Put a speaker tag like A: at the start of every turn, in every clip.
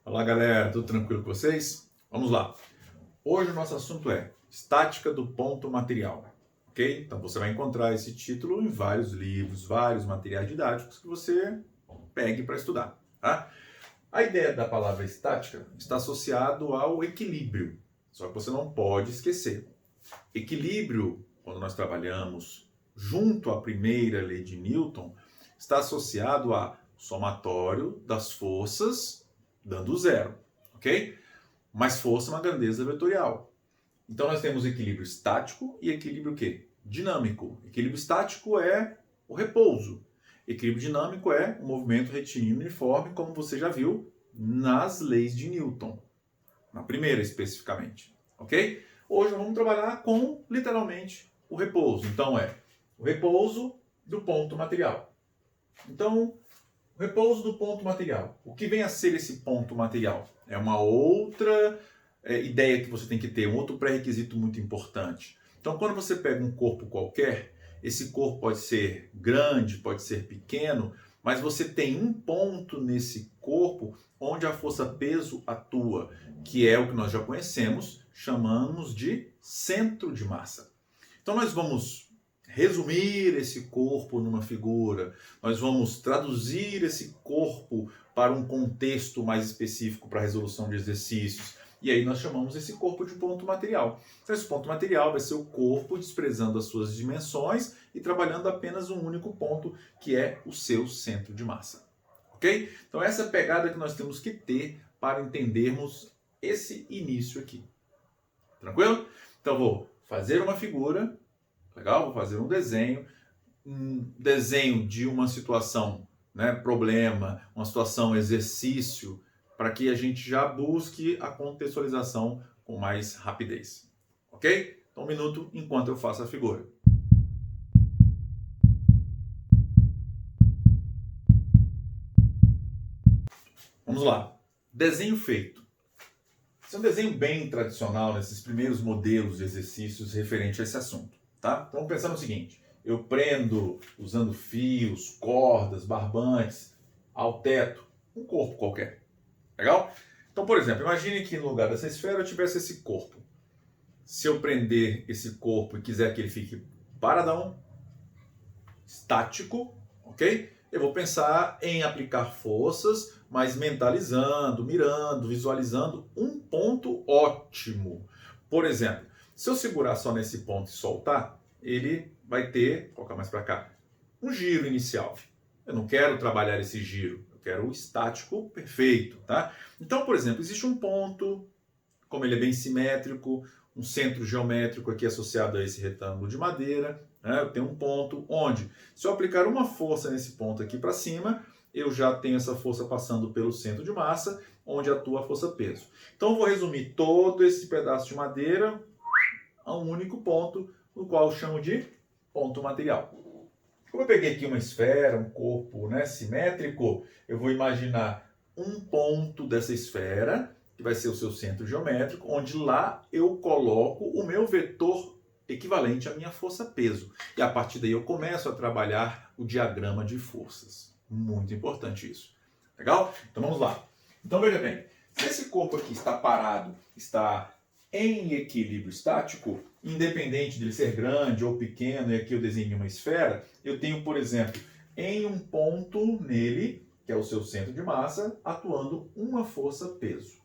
A: Olá galera, tudo tranquilo com vocês? Vamos lá. Hoje o nosso assunto é estática do ponto material, ok? Então você vai encontrar esse título em vários livros, vários materiais didáticos que você pegue para estudar, tá? A ideia da palavra estática está associado ao equilíbrio, só que você não pode esquecer. Equilíbrio, quando nós trabalhamos junto à primeira lei de Newton, está associado a somatório das forças dando zero, ok? Mais força é uma grandeza vetorial. Então nós temos equilíbrio estático e equilíbrio o quê? Dinâmico. Equilíbrio estático é o repouso. Equilíbrio dinâmico é o movimento retilíneo uniforme, como você já viu nas leis de Newton. Na primeira especificamente, ok? Hoje vamos trabalhar com, literalmente, o repouso. Então é o repouso do ponto material. Então, o repouso do ponto material. O que vem a ser esse ponto material? É uma outra ideia que você tem que ter, um outro pré-requisito muito importante. Então, quando você pega um corpo qualquer, esse corpo pode ser grande, pode ser pequeno, mas você tem um ponto nesse corpo onde a força-peso atua, que é o que nós já conhecemos, chamamos de centro de massa. Então, nós vamos resumir esse corpo numa figura, nós vamos traduzir esse corpo para um contexto mais específico para a resolução de exercícios. E aí nós chamamos esse corpo de ponto material. Então esse ponto material vai ser o corpo desprezando as suas dimensões e trabalhando apenas um único ponto, que é o seu centro de massa. Ok? Então essa é a pegada que nós temos que ter para entendermos esse início aqui. Tranquilo? Então vou fazer uma figura. Legal? Vou fazer um desenho de uma situação, né, problema, uma situação, exercício, para que a gente já busque a contextualização com mais rapidez. Ok? Então, um minuto enquanto eu faço a figura. Vamos lá. Desenho feito. Esse é um desenho bem tradicional nesses primeiros modelos de exercícios referente a esse assunto. Tá? Então, vamos pensar no seguinte. Eu prendo usando fios, cordas, barbantes ao teto, um corpo qualquer. Legal? Então, por exemplo, imagine que no lugar dessa esfera eu tivesse esse corpo. Se eu prender esse corpo e quiser que ele fique paradão, estático, ok? Eu vou pensar em aplicar forças, mas mentalizando, mirando, visualizando um ponto ótimo. Por exemplo, se eu segurar só nesse ponto e soltar, ele vai ter, vou colocar mais para cá, um giro inicial. Eu não quero trabalhar esse giro, eu quero o estático perfeito, tá? Então, por exemplo, existe um ponto, como ele é bem simétrico, um centro geométrico aqui associado a esse retângulo de madeira, né? Eu tenho um ponto onde, se eu aplicar uma força nesse ponto aqui para cima, eu já tenho essa força passando pelo centro de massa, onde atua a força-peso. Então, eu vou resumir todo esse pedaço de madeira a um único ponto, no qual eu chamo de ponto material. Como eu peguei aqui uma esfera, um corpo, né, simétrico, eu vou imaginar um ponto dessa esfera, que vai ser o seu centro geométrico, onde lá eu coloco o meu vetor equivalente à minha força-peso. E a partir daí eu começo a trabalhar o diagrama de forças. Muito importante isso. Legal? Então vamos lá. Então veja bem, se esse corpo aqui está parado, está em equilíbrio estático, independente de ele ser grande ou pequeno, e aqui eu desenho uma esfera, eu tenho, por exemplo, em um ponto nele, que é o seu centro de massa, atuando uma força-peso.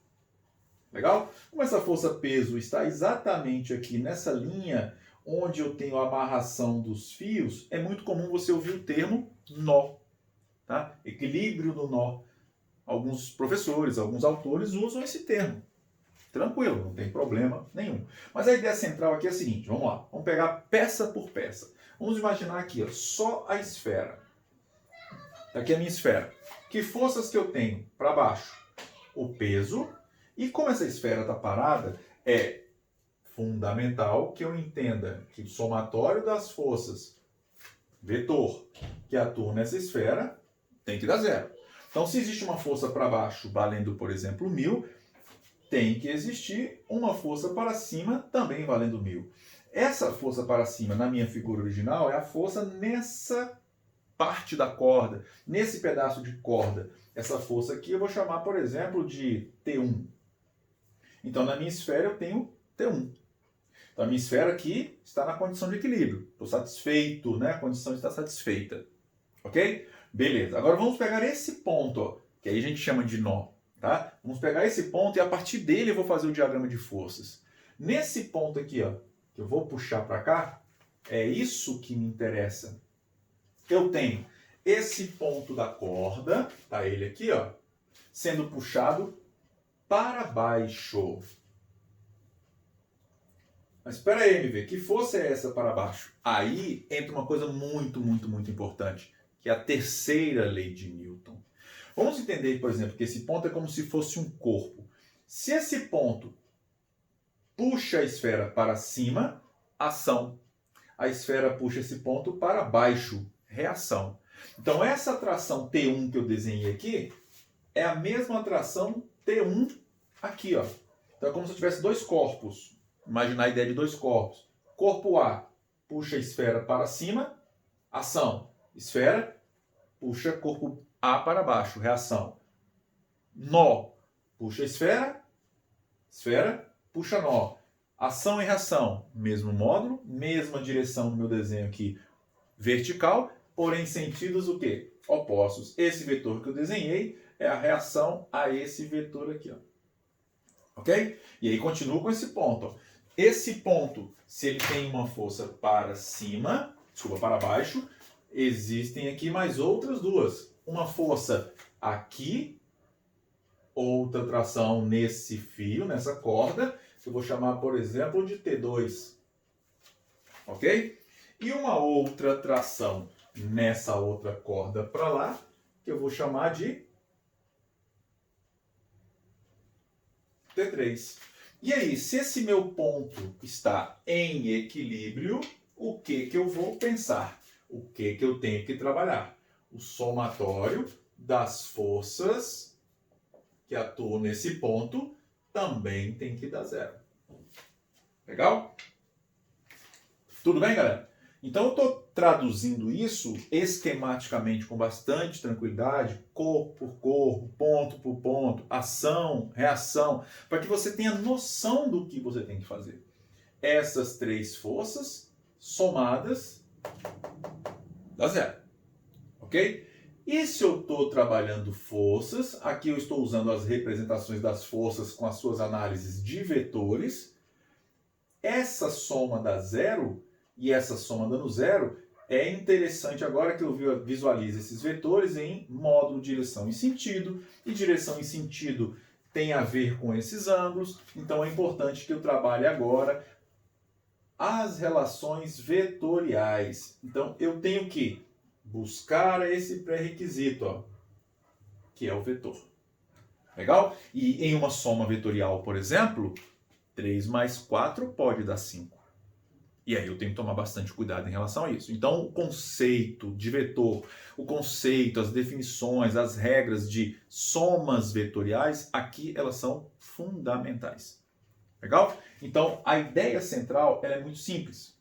A: Legal? Como essa força-peso está exatamente aqui nessa linha, onde eu tenho a amarração dos fios, é muito comum você ouvir o termo nó. Tá? Equilíbrio no nó. Alguns professores, alguns autores usam esse termo. Tranquilo, não tem problema nenhum. Mas a ideia central aqui é a seguinte, vamos lá. Vamos pegar peça por peça. Vamos imaginar aqui, ó, só a esfera. Aqui é a minha esfera. Que forças que eu tenho? Para baixo, o peso. E como essa esfera está parada, é fundamental que eu entenda que o somatório das forças vetor que atuam nessa esfera tem que dar zero. Então, se existe uma força para baixo valendo, por exemplo, 1000, tem que existir uma força para cima também valendo 1000. Essa força para cima, na minha figura original, é a força nessa parte da corda. Nesse pedaço de corda, essa força aqui eu vou chamar, por exemplo, de T1. Então, na minha esfera eu tenho T1. Então, a minha esfera aqui está na condição de equilíbrio. Estou satisfeito, né? A condição está satisfeita. Ok? Beleza. Agora vamos pegar esse ponto, ó, que aí a gente chama de nó. Tá? Vamos pegar esse ponto e a partir dele eu vou fazer o diagrama de forças. Nesse ponto aqui, ó, que eu vou puxar para cá, é isso que me interessa. Eu tenho esse ponto da corda, tá ele aqui, ó, sendo puxado para baixo. Mas espera aí, MV, que força é essa para baixo? Aí entra uma coisa muito importante, que é a terceira lei de Newton. Vamos entender, por exemplo, que esse ponto é como se fosse um corpo. Se esse ponto puxa a esfera para cima, ação. A esfera puxa esse ponto para baixo, reação. Então, essa atração T1 que eu desenhei aqui é a mesma atração T1 aqui, ó. Então, é como se eu tivesse dois corpos. Imaginar a ideia de dois corpos. Corpo A puxa a esfera para cima, ação. Esfera puxa corpo A para baixo, reação. Nó puxa a esfera, esfera puxa nó. Ação e reação, mesmo módulo, mesma direção no meu desenho aqui, vertical, porém sentidos o quê? Opostos. Esse vetor que eu desenhei é a reação a esse vetor aqui, ó. Ok? E aí continuo com esse ponto, ó. Esse ponto, se ele tem uma força para cima, desculpa, para baixo, existem aqui mais outras duas. Uma força aqui, outra tração nesse fio, nessa corda, que eu vou chamar, por exemplo, de T2. Ok? E uma outra tração nessa outra corda para lá, que eu vou chamar de T3. E aí, se esse meu ponto está em equilíbrio, o que eu vou pensar? O que eu tenho que trabalhar? O somatório das forças que atuam nesse ponto também tem que dar zero. Legal? Tudo bem, galera? Então, eu estou traduzindo isso esquematicamente com bastante tranquilidade, corpo por corpo, ponto por ponto, ação, reação, para que você tenha noção do que você tem que fazer. Essas três forças somadas dá zero. Ok? E se eu estou trabalhando forças, aqui eu estou usando as representações das forças com as suas análises de vetores, essa soma dá zero e essa soma dando zero, é interessante agora que eu visualize esses vetores em módulo direção e sentido direção e sentido tem a ver com esses ângulos, então é importante que eu trabalhe agora as relações vetoriais. Então eu tenho que buscar esse pré-requisito, ó, que é o vetor. Legal? E em uma soma vetorial, por exemplo, 3 mais 4 pode dar 5. E aí eu tenho que tomar bastante cuidado em relação a isso. Então, o conceito de vetor, o conceito, as definições, as regras de somas vetoriais, aqui elas são fundamentais. Legal? Então, a ideia central ela é muito simples.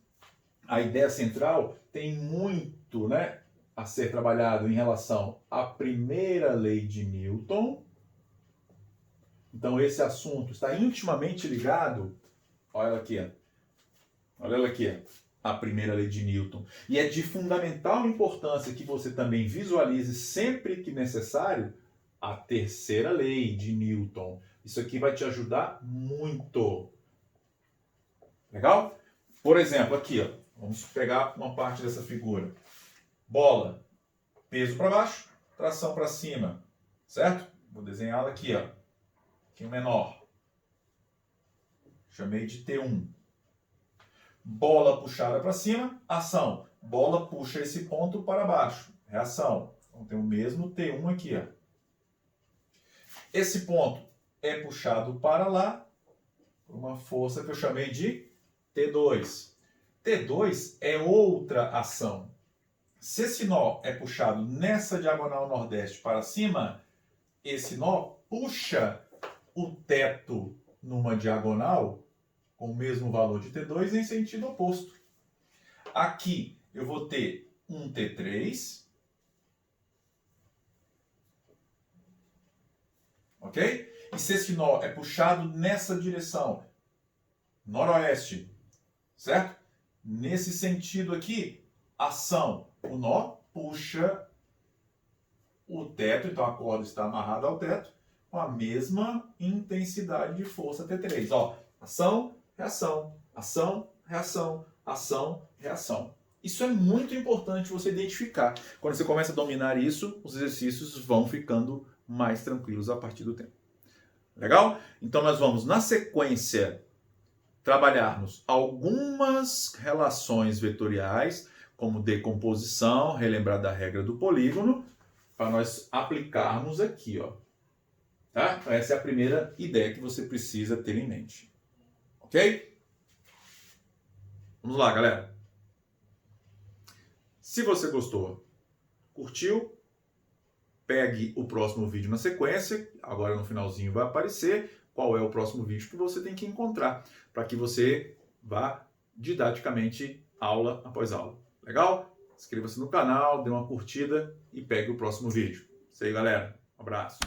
A: A ideia central tem muito, né, a ser trabalhado em relação à primeira lei de Newton. Então, esse assunto está intimamente ligado, olha ela aqui, ó. Olha ela aqui, a primeira lei de Newton. E é de fundamental importância que você também visualize sempre que necessário a terceira lei de Newton. Isso aqui vai te ajudar muito. Legal? Por exemplo, aqui, ó, vamos pegar uma parte dessa figura. Bola, peso para baixo, tração para cima, certo? Vou desenhá-la aqui, ó, um pouquinho menor. Chamei de T1. Bola puxada para cima, ação. Bola puxa esse ponto para baixo, reação. Então tem o mesmo T1 aqui, ó. Esse ponto é puxado para lá por uma força que eu chamei de T2. T2 é outra ação. Se esse nó é puxado nessa diagonal nordeste para cima, esse nó puxa o teto numa diagonal com o mesmo valor de T2 em sentido oposto. Aqui eu vou ter um T3 ok? E se esse nó é puxado nessa direção, noroeste, certo? Nesse sentido aqui, ação, o nó puxa o teto, então a corda está amarrada ao teto, com a mesma intensidade de força T3. Ó, ação, reação, ação, reação, ação, reação. Isso é muito importante você identificar. Quando você começa a dominar isso, os exercícios vão ficando mais tranquilos a partir do tempo. Legal? Então nós vamos, na sequência, trabalharmos algumas relações vetoriais, como decomposição, relembrar da regra do polígono, para nós aplicarmos aqui, ó. Tá? Então, essa é a primeira ideia que você precisa ter em mente. Ok? Vamos lá, galera. Se você gostou, curtiu, pegue o próximo vídeo na sequência. Agora no finalzinho vai aparecer qual é o próximo vídeo que você tem que encontrar, para que você vá didaticamente aula após aula. Legal? Inscreva-se no canal, dê uma curtida e pegue o próximo vídeo. Isso aí, galera. Um abraço.